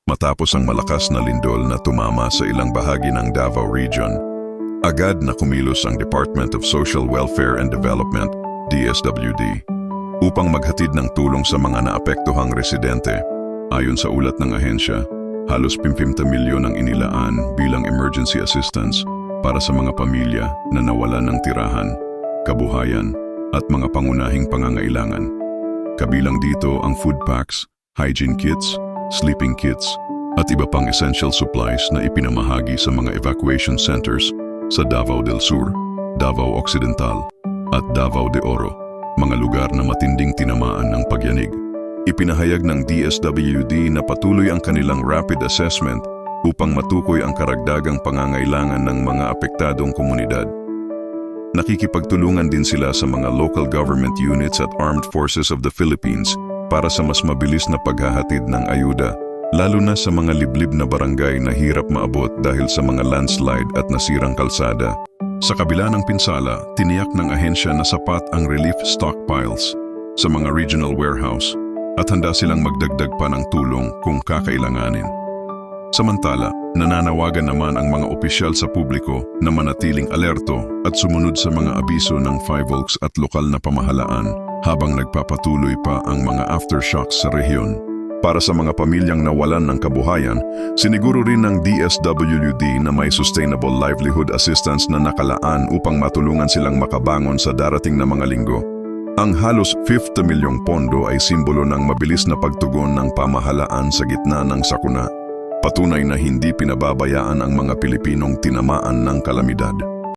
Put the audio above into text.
matapos ang malakas na lindol na tumama sa ilang bahagi ng Davao Region. Agad na kumilos ang Department of Social Welfare and Development, DSWD, upang maghatid ng tulong sa mga naapektuhang residente. Ayon sa ulat ng ahensya, halos 50 milyon ang inilaan bilang emergency assistance para sa mga pamilya na nawalan ng tirahan, kabuhayan at mga pangunahing pangangailangan. Kabilang dito ang food packs, hygiene kits, sleeping kits at iba pang essential supplies na ipinamahagi sa mga evacuation centers sa Davao del Sur, Davao Occidental at Davao de Oro, mga lugar na matinding tinamaan ng pagyanig. Ipinahayag ng DSWD na patuloy ang kanilang rapid assessment upang matukoy ang karagdagang pangangailangan ng mga apektadong komunidad. Nakikipagtulungan din sila sa mga local government units at armed forces of the Philippines para sa mas mabilis na paghahatid ng ayuda, lalo na sa mga liblib na barangay na hirap maabot dahil sa mga landslide at nasirang kalsada. Sa kabila ng pinsala, tiniyak ng ahensya na sapat ang relief stockpiles sa mga regional warehouse at handa silang magdagdag pa ng tulong kung kakailanganin. Samantala, nananawagan naman ang mga opisyal sa publiko na manatiling alerto at sumunod sa mga abiso ng PHIVOLCS at lokal na pamahalaan habang nagpapatuloy pa ang mga aftershocks sa rehiyon. Para sa mga pamilyang nawalan ng kabuhayan, siniguro rin ng DSWD na may sustainable livelihood assistance na nakalaan upang matulungan silang makabangon sa darating na mga linggo. Ang halos 50 milyong pondo ay simbolo ng mabilis na pagtugon ng pamahalaan sa gitna ng sakuna. Patunay na hindi pinababayaan ang mga Pilipinong tinamaan ng kalamidad.